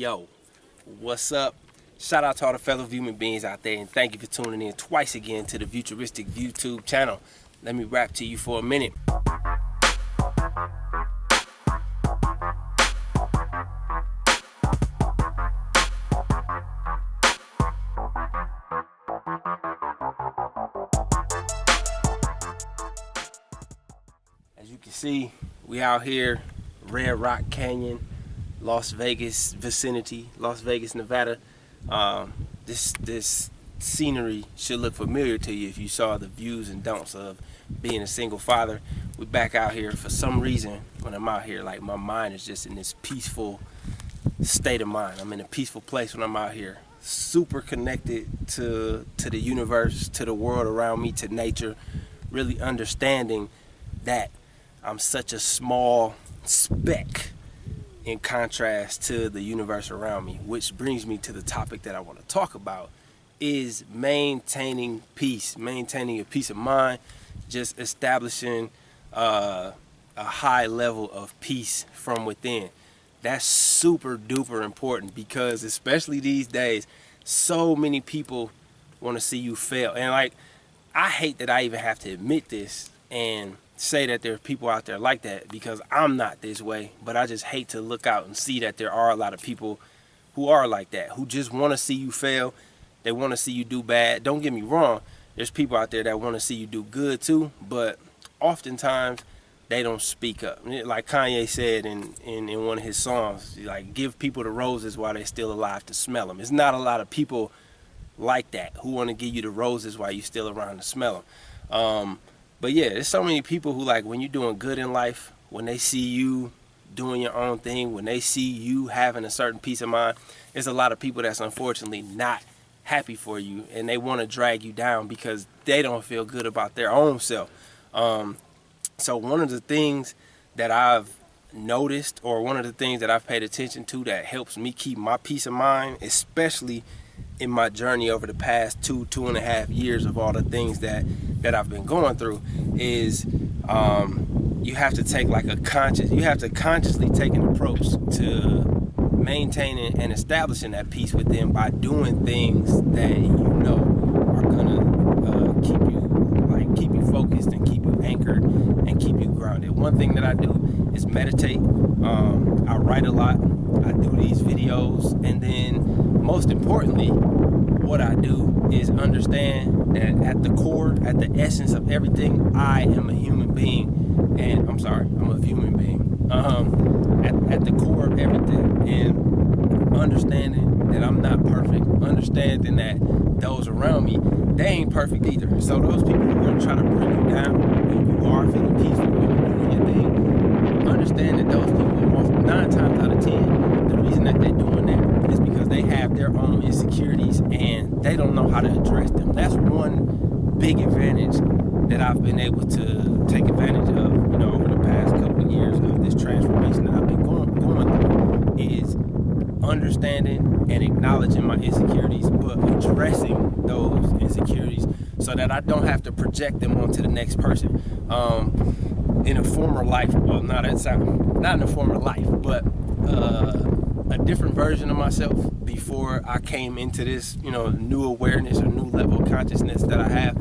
Yo, what's up? Shout out to all the fellow human beings out there, and thank you for tuning in twice again to the Viewturistic YouTube channel. Let me rap to you for a minute. As you can see, we out here, Red Rock Canyon, Las Vegas vicinity, Las Vegas, Nevada. This scenery should look familiar to you if you saw the views and don'ts of being a single father. We back out here for some reason. When I'm out here, like, my mind is just in this peaceful state of mind. I'm in a peaceful place when I'm out here, super connected to the universe, to the world around me, to nature, really understanding that I'm such a small speck in contrast to the universe around me, which brings me to the topic that I want to talk about, is maintaining peace, maintaining a peace of mind, just establishing a high level of peace from within. That's super duper important, because especially these days, so many people want to see you fail. And like, I hate that I even have to admit this and say that there are people out there like that, because I'm not this way, but I just hate to look out and see that there are a lot of people who are like that, who just want to see you fail. They want to see you do bad. Don't get me wrong, there's people out there that want to see you do good too, but oftentimes they don't speak up. Like Kanye said in one of his songs, like, give people the roses while they're still alive to smell them. It's not a lot of people like that who want to give you the roses while you're still around to smell them. But yeah, there's so many people who, like, when you're doing good in life, when they see you doing your own thing, when they see you having a certain peace of mind, there's a lot of people that's unfortunately not happy for you, and they want to drag you down because they don't feel good about their own self. So one of the things that I've noticed, or one of the things that I've paid attention to that helps me keep my peace of mind, especially in my journey over the past 2.5 years of all the things that I've been going through, is you have to take like you have to consciously take an approach to maintaining and establishing that peace within by doing things that you know are gonna keep you focused and keep you anchored and keep you grounded. One thing that I do is meditate. I write a lot. I do these videos, and then most importantly, what I do is understand that at the core, at the essence of everything, I am a human being, and I'm a human being. At the core of everything, and understanding that I'm not perfect, understanding that those around me, they ain't perfect either. So those people who are going to try to bring you down when you are feeling peaceful, when you're doing your thing, understand that those people, 9 times out of 10, the reason that they're doing that is because they have their own insecurities and they don't know how to address them. That's one big advantage that I've been able to take advantage of, over the past couple of years of this transformation that I've been going through, is understanding and acknowledging my insecurities, but addressing those insecurities so that I don't have to project them onto the next person. In a former life, well, not in a former life, but a different version of myself before I came into this, new awareness or new level of consciousness that I have,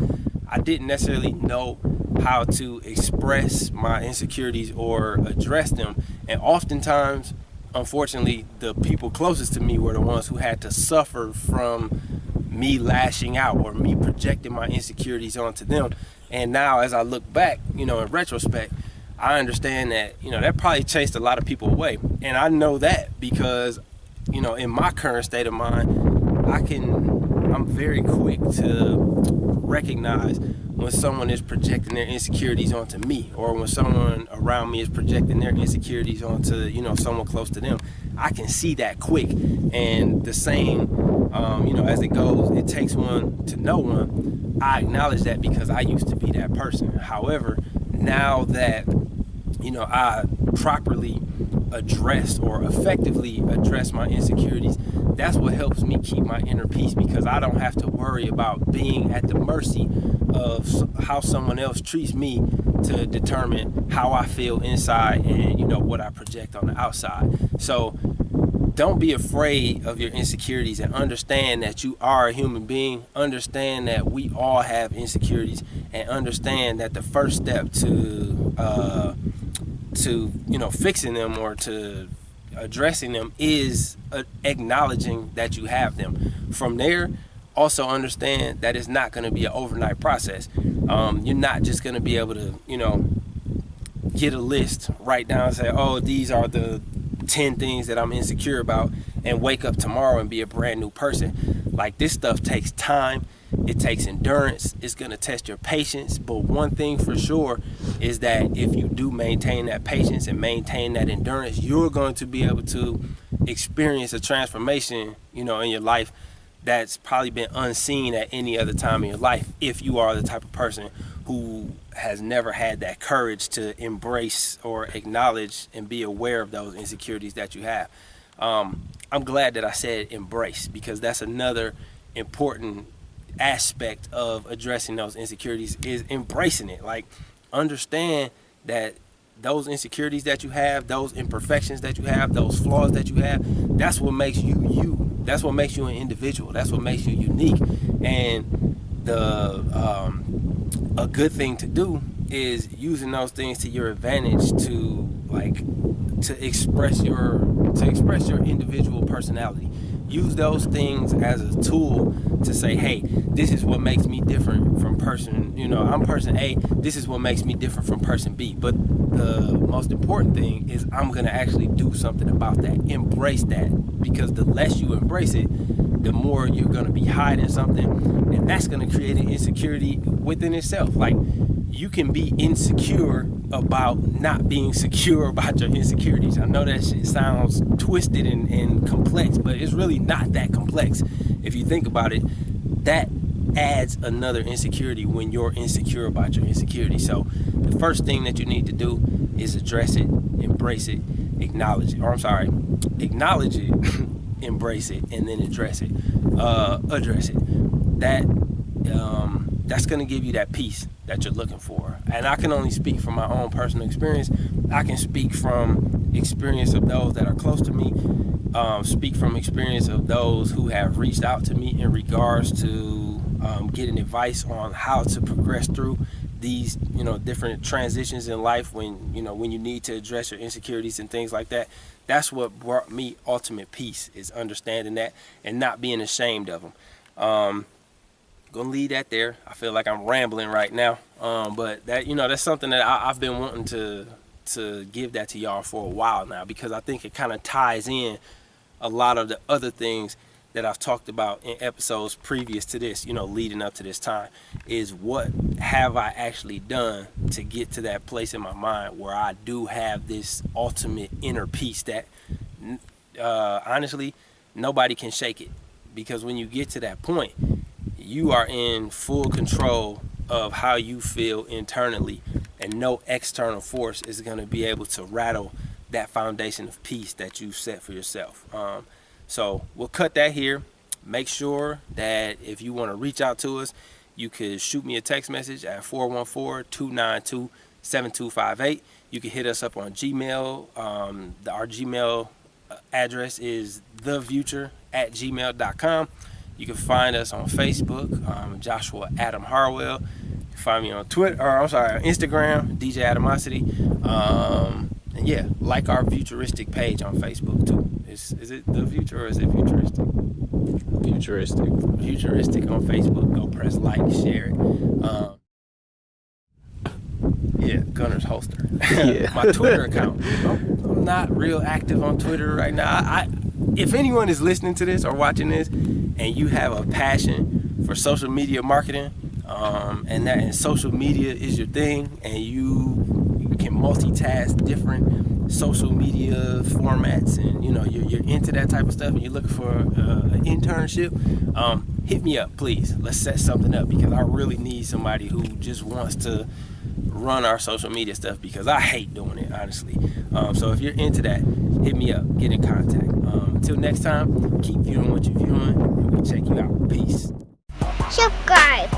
I didn't necessarily know how to express my insecurities or address them. And oftentimes, unfortunately, the people closest to me were the ones who had to suffer from me lashing out or me projecting my insecurities onto them. And now, as I look back, in retrospect, I understand that, that probably chased a lot of people away. And I know that because, in my current state of mind, I'm very quick to recognize when someone is projecting their insecurities onto me, or when someone around me is projecting their insecurities onto, someone close to them. I can see that quick. And the same, as it goes, it takes one to know one. I acknowledge that because I used to be that person. However, now that, I properly address or effectively address my insecurities, that's what helps me keep my inner peace, because I don't have to worry about being at the mercy of how someone else treats me to determine how I feel inside and what I project on the outside. So don't be afraid of your insecurities, and understand that you are a human being. Understand that we all have insecurities, and understand that the first step to fixing them or to addressing them is acknowledging that you have them. From there, also understand that it's not going to be an overnight process. You're not just going to be able to get a list, write down and say, oh, these are the 10 things that I'm insecure about, and wake up tomorrow and be a brand new person. Like, this stuff takes time, it takes endurance, it's going to test your patience. But one thing for sure is that if you do maintain that patience and maintain that endurance, you're going to be able to experience a transformation in your life that's probably been unseen at any other time in your life, if you are the type of person who has never had that courage to embrace or acknowledge and be aware of those insecurities that you have. I'm glad that I said embrace, because that's another important aspect of addressing those insecurities, is embracing it. Like, understand that those insecurities that you have, those imperfections that you have, those flaws that you have, that's what makes you you. That's what makes you an individual. That's what makes you unique. And a good thing to do is using those things to your advantage to express your individual personality. Use those things as a tool to say, hey, this is what makes me different from person, I'm person A, this is what makes me different from person B. But the most important thing is I'm going to actually do something about that. Embrace that, because the less you embrace it, the more you're going to be hiding something, and that's going to create an insecurity within itself. Like, you can be insecure about not being secure about your insecurities. I know that shit sounds twisted and complex, but it's really not that complex. If you think about it, that adds another insecurity when you're insecure about your insecurity. So the first thing that you need to do is address it, embrace it, acknowledge it. Acknowledge it, embrace it, and then address it. That's going to give you that peace that you're looking for. And I can only speak from my own personal experience. I can speak from experience of those that are close to me, speak from experience of those who have reached out to me in regards to getting advice on how to progress through these different transitions in life when you need to address your insecurities and things like that. That's what brought me ultimate peace, is understanding that and not being ashamed of them. Gonna leave that there. I feel like I'm rambling right now, but that that's something that I've been wanting to give that to y'all for a while now, because I think it kind of ties in a lot of the other things that I've talked about in episodes previous to this, leading up to this time, is what have I actually done to get to that place in my mind where I do have this ultimate inner peace that honestly nobody can shake it. Because when you get to that point, you are in full control of how you feel internally, and no external force is going to be able to rattle that foundation of peace that you set for yourself. So we'll cut that here. Make sure that if you want to reach out to us, you could shoot me a text message at 414-292-7258. You can hit us up on Gmail. Our Gmail address is theviewtur@gmail.com. You can find us on Facebook, Joshua Adam Harwell. You can find me on Instagram, DJ Adamosity. And yeah, like our Viewturistic page on Facebook too. Is it The Future or is it Viewturistic? Viewturistic on Facebook. Go press like, share it. Yeah, Gunner's holster. Yeah. My Twitter account. I'm not real active on Twitter right now. If anyone is listening to this or watching this, and you have a passion for social media marketing, and social media is your thing, and you can multitask different social media formats, and you're into that type of stuff, and you're looking for an internship, hit me up, please. Let's set something up, because I really need somebody who just wants to run our social media stuff, because I hate doing it, honestly. So if you're into that, hit me up, get in contact. Until next time, keep viewing what you're viewing, and we'll check you out. Peace. Subscribe.